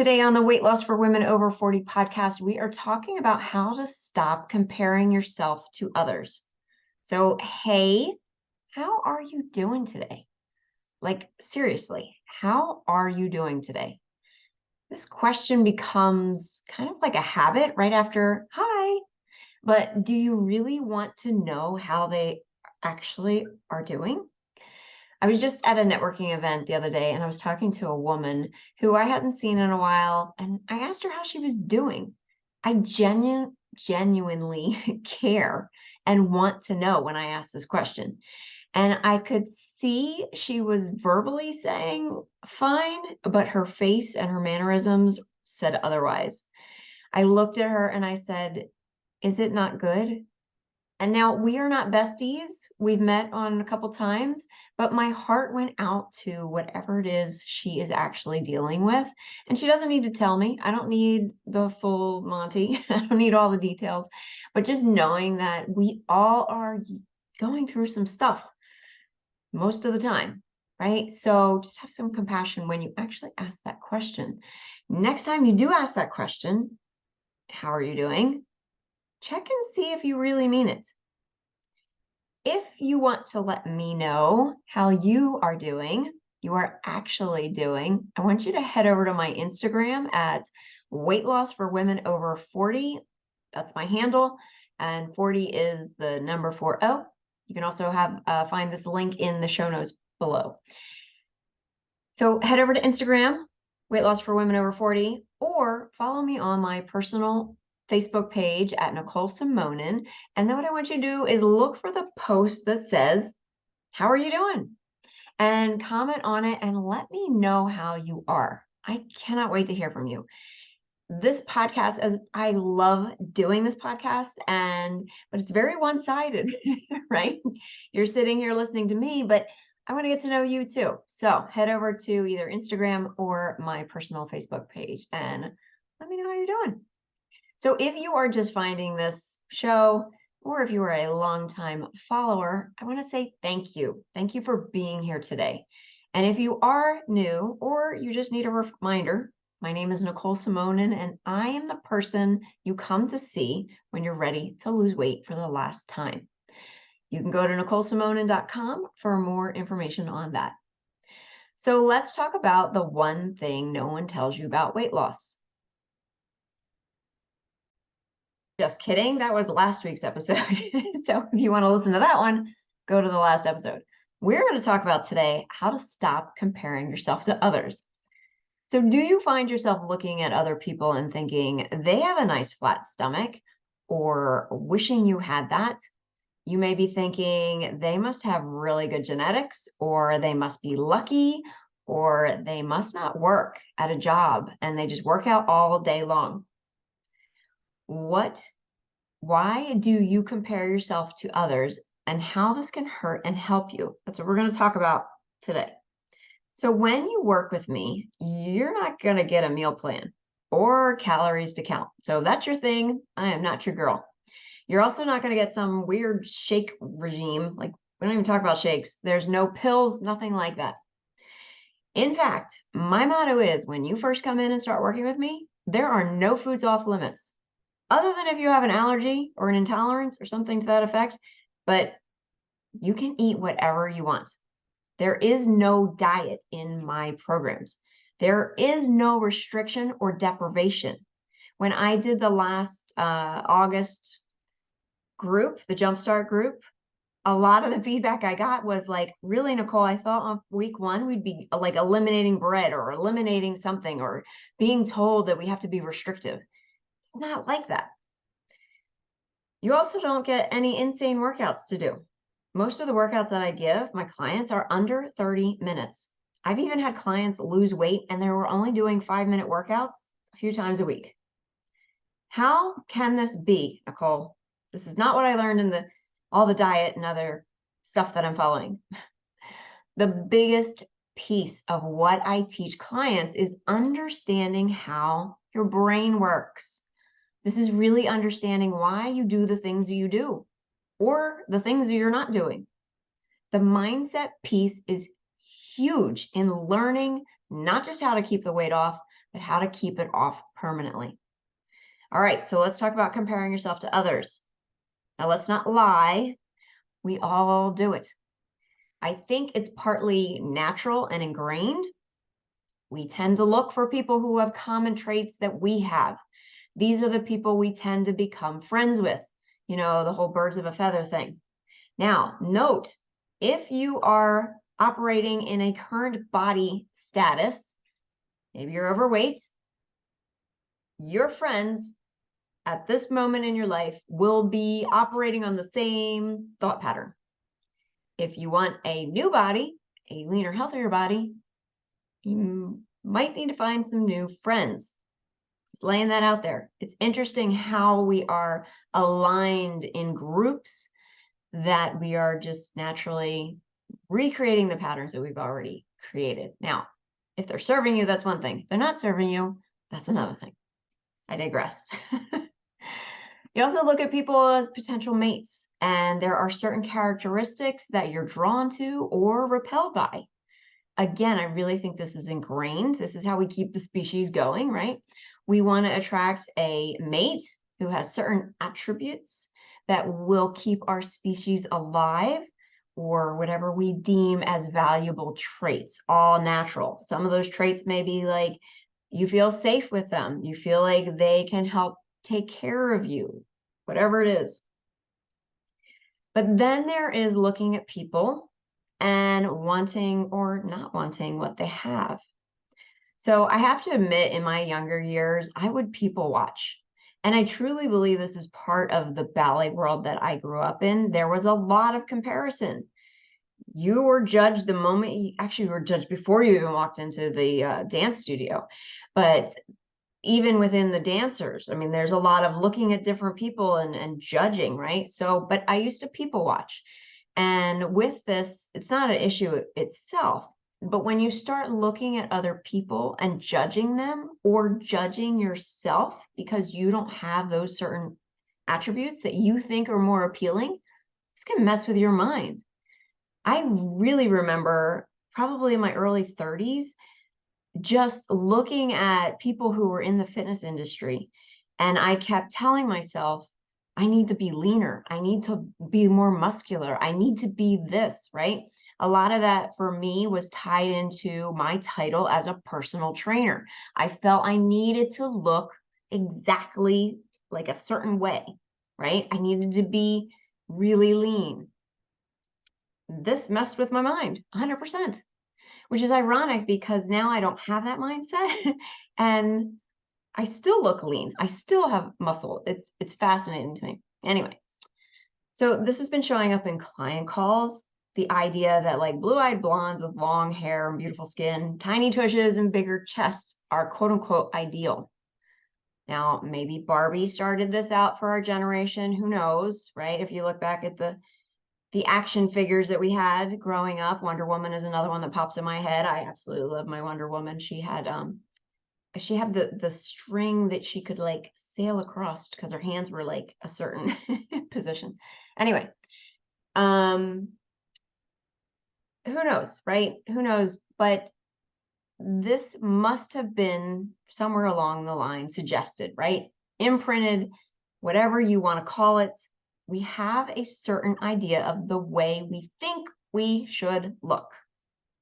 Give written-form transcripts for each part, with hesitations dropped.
Today on the Weight Loss for Women Over 40 podcast, we are talking about how to stop comparing yourself to others. So, hey, how are you doing today? Like, seriously, how are you doing today? This question becomes kind of like a habit right after, hi, but do you really want to know how they actually are doing? I was just at a networking event the other day and I was talking to a woman who I hadn't seen in a while, and I asked her how she was doing. I genuinely care and want to know when I ask this question. And I could see she was verbally saying fine, but her face and her mannerisms said otherwise. I looked at her and I said, "Is it not good?" And now we are not besties. We've met on a couple times, but my heart went out to whatever it is she is actually dealing with. And she doesn't need to tell me. I don't need the full Monty. I don't need all the details, but just knowing that we all are going through some stuff most of the time, right? So just have some compassion when you actually ask that question. Next time you do ask that question, how are you doing? Check and see if you really mean it. If you want to let me know how you are doing, you are actually doing, I want you to head over to my Instagram at Weight Loss for Women Over 40. That's my handle. And 40 is the number 40. You can also find this link in the show notes below. So head over to Instagram, Weight Loss for Women Over 40, or follow me on my personal Facebook page at Nicole Simonin. And then what I want you to do is look for the post that says, how are you doing? And comment on it and let me know how you are. I cannot wait to hear from you. This podcast, as I love doing this podcast, but it's very one-sided, right? You're sitting here listening to me, but I want to get to know you too. So head over to either Instagram or my personal Facebook page and let me know how you're doing. So if you are just finding this show, or if you are a longtime follower, I want to say thank you. Thank you for being here today. And if you are new or you just need a reminder, my name is Nicole Simonin, and I am the person you come to see when you're ready to lose weight for the last time. You can go to NicoleSimonin.com for more information on that. So let's talk about the one thing no one tells you about weight loss. Just kidding. That was last week's episode. So if you want to listen to that one, go to the last episode. We're going to talk about today how to stop comparing yourself to others. So do you find yourself looking at other people and thinking they have a nice flat stomach, or wishing you had that? You may be thinking they must have really good genetics, or they must be lucky, or they must not work at a job and they just work out all day long. Why do you compare yourself to others, and how this can hurt and help you? That's what we're going to talk about today. So when you work with me, you're not going to get a meal plan or calories to count. So that's your thing. I am not your girl. You're also not going to get some weird shake regime. Like, we don't even talk about shakes. There's no pills, nothing like that. In fact, my motto is when you first come in and start working with me, there are no foods off limits, other than if you have an allergy or an intolerance or something to that effect, but you can eat whatever you want. There is no diet in my programs. There is no restriction or deprivation. When I did the last August group, the Jumpstart group, a lot of the feedback I got was like, really, Nicole, I thought on week 1 we'd be like eliminating bread or eliminating something or being told that we have to be restrictive. It's not like that. You also don't get any insane workouts to do. Most of the workouts that I give my clients are under 30 minutes. I've even had clients lose weight and they were only doing 5-minute workouts a few times a week. How can this be, Nicole? This is not what I learned in all the diet and other stuff that I'm following. The biggest piece of what I teach clients is understanding how your brain works. This is really understanding why you do the things you do or the things you're not doing. The mindset piece is huge in learning not just how to keep the weight off, but how to keep it off permanently. All right, so let's talk about comparing yourself to others. Now, let's not lie. We all do it. I think it's partly natural and ingrained. We tend to look for people who have common traits that we have. These are the people we tend to become friends with. You know, the whole birds of a feather thing. Now, note, if you are operating in a current body status, maybe you're overweight, your friends at this moment in your life will be operating on the same thought pattern. If you want a new body, a leaner, healthier body, you might need to find some new friends. Just laying that out there. It's interesting how we are aligned in groups that we are just naturally recreating the patterns that we've already created. Now, if they're serving you, that's one thing. If they're not serving you, that's another thing. I digress. You also look at people as potential mates, and there are certain characteristics that you're drawn to or repelled by. Again, I really think this is ingrained. This is how we keep the species going, right? We want to attract a mate who has certain attributes that will keep our species alive, or whatever we deem as valuable traits, all natural. Some of those traits may be like you feel safe with them. You feel like they can help take care of you, whatever it is. But then there is looking at people and wanting or not wanting what they have. So I have to admit, in my younger years, I would people watch. And I truly believe this is part of the ballet world that I grew up in. There was a lot of comparison. You were judged the moment you actually were judged before you even walked into the dance studio. But even within the dancers, I mean, there's a lot of looking at different people and judging, right? So, but I used to people watch. And with this, it's not an issue itself, but when you start looking at other people and judging them or judging yourself because you don't have those certain attributes that you think are more appealing, this can mess with your mind. I really remember probably in my early 30s, just looking at people who were in the fitness industry. And I kept telling myself, I need to be leaner. I need to be more muscular. I need to be this, right? A lot of that for me was tied into my title as a personal trainer. I felt I needed to look exactly like a certain way, right? I needed to be really lean. This messed with my mind 100%. Which is ironic because now I don't have that mindset and I still look lean. I still have muscle. It's fascinating to me. Anyway, so this has been showing up in client calls. The idea that like blue-eyed blondes with long hair and beautiful skin, tiny tushes and bigger chests are quote unquote ideal. Now, maybe Barbie started this out for our generation. Who knows, right? If you look back at the action figures that we had growing up. Wonder Woman is another one that pops in my head. I absolutely love my Wonder Woman. She had the string that she could like sail across because her hands were like a certain position. Anyway, who knows, right? Who knows? But this must have been somewhere along the line suggested, right? Imprinted, whatever you want to call it. We have a certain idea of the way we think we should look.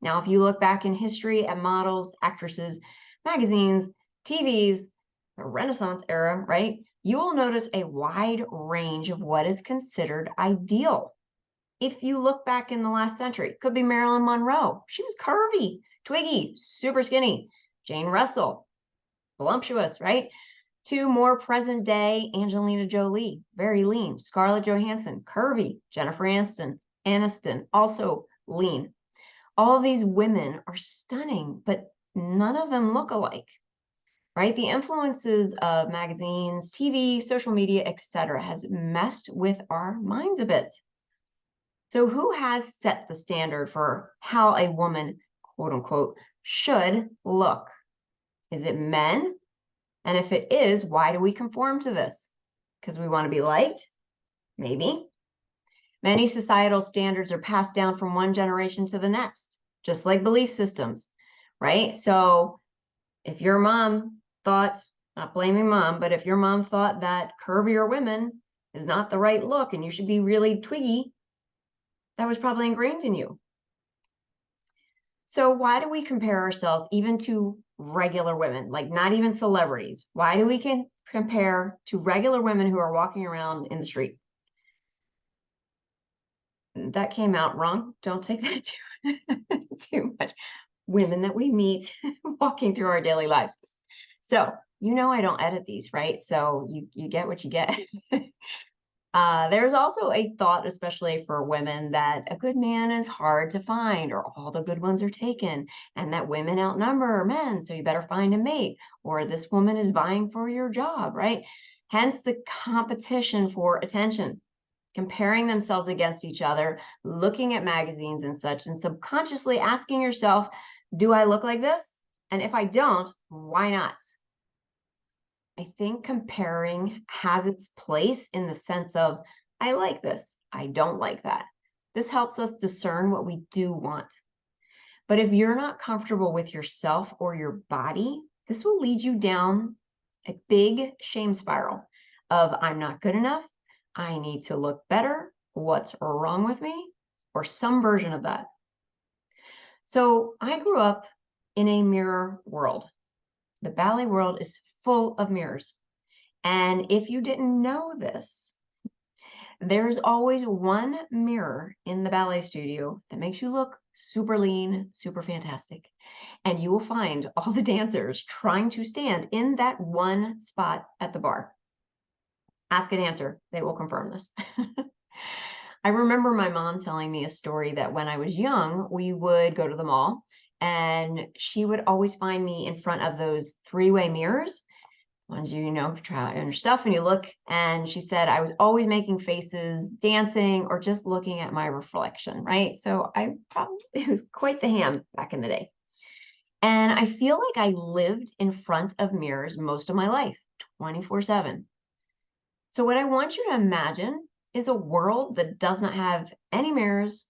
Now, if you look back in history at models, actresses, magazines, TVs, the Renaissance era, right, you will notice a wide range of what is considered ideal. If you look back in the last century, it could be Marilyn Monroe. She was curvy, twiggy, super skinny. Jane Russell, voluptuous, right? To more present day, Angelina Jolie, very lean. Scarlett Johansson, curvy. Jennifer Aniston, also lean. All of these women are stunning, but none of them look alike, right? The influences of magazines, TV, social media, etc., has messed with our minds a bit. So who has set the standard for how a woman, quote unquote, should look? Is it men? And if it is, why do we conform to this? Because we want to be liked? Maybe. Many societal standards are passed down from one generation to the next, just like belief systems, right? So If your mom thought, not blaming mom, but if your mom thought that curvier women is not the right look and you should be really twiggy, that was probably ingrained in you. So why do we compare ourselves even to regular women, like not even celebrities? Why do we compare to regular women who are walking around in the street? That came out wrong. Don't take that too much. Women that we meet walking through our daily lives. So, I don't edit these, right? So you get what you get. There's also a thought, especially for women, that a good man is hard to find, or all the good ones are taken, and that women outnumber men, so you better find a mate, or this woman is vying for your job, right? Hence the competition for attention, comparing themselves against each other, looking at magazines and such, and subconsciously asking yourself, do I look like this? And if I don't, why not? I think comparing has its place in the sense of, I like this, I don't like that. This helps us discern what we do want. But if you're not comfortable with yourself or your body, this will lead you down a big shame spiral of, I'm not good enough, I need to look better, what's wrong with me, or some version of that. So I grew up in a mirror world. The ballet world is full of mirrors. And if you didn't know this, there's always one mirror in the ballet studio that makes you look super lean, super fantastic. And you will find all the dancers trying to stand in that one spot at the bar. Ask a dancer, they will confirm this. I remember my mom telling me a story that when I was young, we would go to the mall and she would always find me in front of those three-way mirrors, ones try on your stuff and you look. And she said I was always making faces, dancing, or just looking at my reflection, right? So it was quite the ham back in the day. And I feel like I lived in front of mirrors most of my life, 24/7. So what I want you to imagine is a world that does not have any mirrors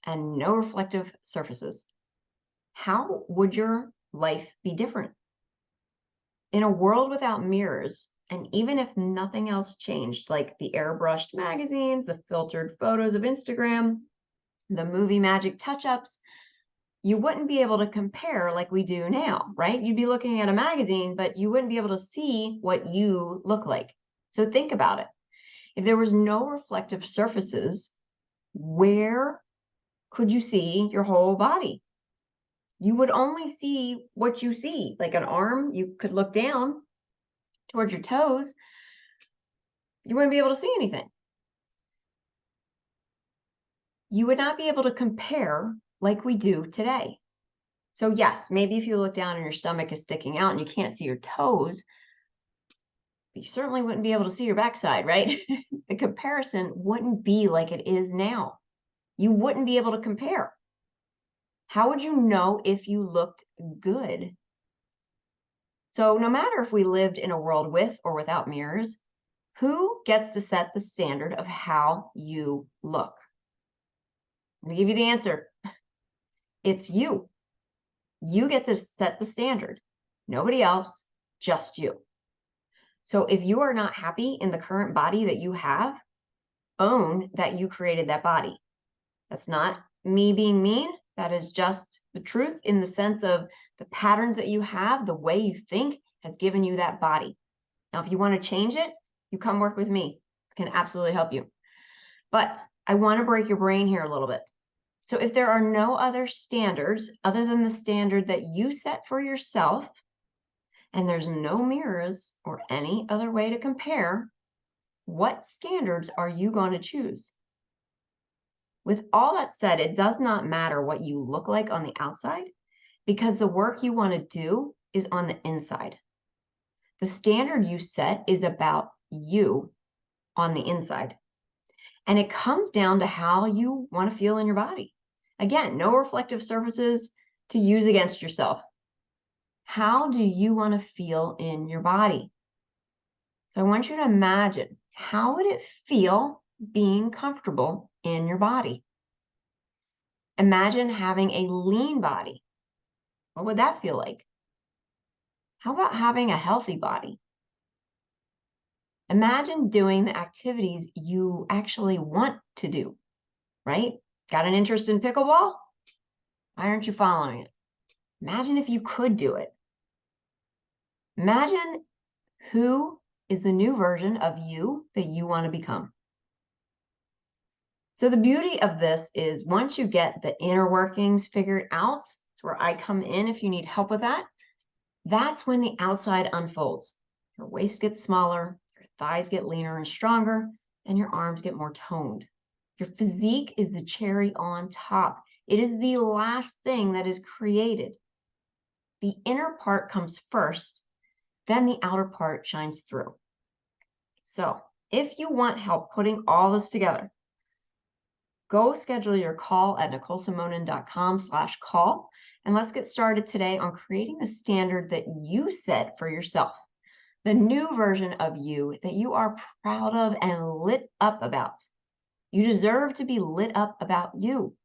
and no reflective surfaces. How would your life be different? In a world without mirrors, and even if nothing else changed, like the airbrushed magazines, the filtered photos of Instagram, the movie magic touch-ups, you wouldn't be able to compare like we do now, right? You'd be looking at a magazine, but you wouldn't be able to see what you look like. So think about it. If there was no reflective surfaces, where could you see your whole body? You would only see what you see, like an arm. You could look down towards your toes. You wouldn't be able to see anything. You would not be able to compare like we do today. So yes, maybe if you look down and your stomach is sticking out and you can't see your toes, you certainly wouldn't be able to see your backside, right? The comparison wouldn't be like it is now. You wouldn't be able to compare. How would you know if you looked good? So no matter if we lived in a world with or without mirrors, who gets to set the standard of how you look? I'm going to give you the answer. It's you. You get to set the standard. Nobody else, just you. So if you are not happy in the current body that you have, own that you created that body. That's not me being mean. That is just the truth in the sense of the patterns that you have, the way you think has given you that body. Now, if you want to change it, you come work with me. I can absolutely help you. But I want to break your brain here a little bit. So if there are no other standards other than the standard that you set for yourself, and there's no mirrors or any other way to compare, what standards are you going to choose? With all that said, it does not matter what you look like on the outside because the work you want to do is on the inside. The standard you set is about you on the inside. And it comes down to how you want to feel in your body. Again, no reflective surfaces to use against yourself. How do you want to feel in your body? So I want you to imagine, how would it feel being comfortable in your body? Imagine having a lean body. What would that feel like? How about having a healthy body? Imagine doing the activities you actually want to do, right? Got an interest in pickleball? Why aren't you following it? Imagine if you could do it. Imagine who is the new version of you that you want to become. So the beauty of this is once you get the inner workings figured out, it's where I come in if you need help with that, that's when the outside unfolds. Your waist gets smaller, your thighs get leaner and stronger, and your arms get more toned. Your physique is the cherry on top. It is the last thing that is created. The inner part comes first, then the outer part shines through. So if you want help putting all this together, go schedule your call at NicoleSimonin.com/call, and let's get started today on creating the standard that you set for yourself, the new version of you that you are proud of and lit up about. You deserve to be lit up about you,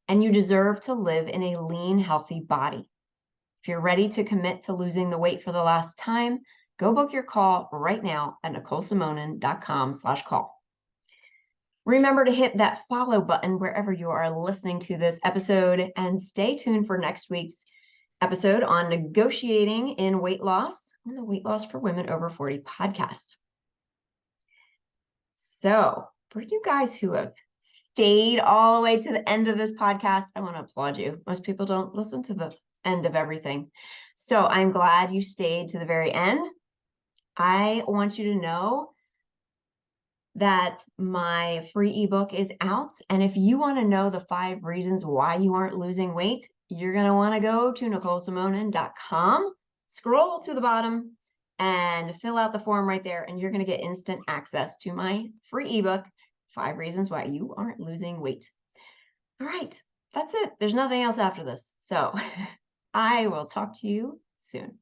and you deserve to live in a lean, healthy body. If you're ready to commit to losing the weight for the last time, go book your call right now at NicoleSimonin.com/call. Remember to hit that follow button wherever you are listening to this episode, and stay tuned for next week's episode on negotiating in weight loss on the Weight Loss for Women Over 40 podcast. So for you guys who have stayed all the way to the end of this podcast, I want to applaud you. Most people don't listen to the end of everything. So I'm glad you stayed to the very end. I want you to know that my free ebook is out. And if you want to know the 5 reasons why you aren't losing weight, you're going to want to go to NicoleSimonin.com, scroll to the bottom, and fill out the form right there. And you're going to get instant access to my free ebook, 5 reasons why you aren't losing weight. All right, that's it. There's nothing else after this. So I will talk to you soon.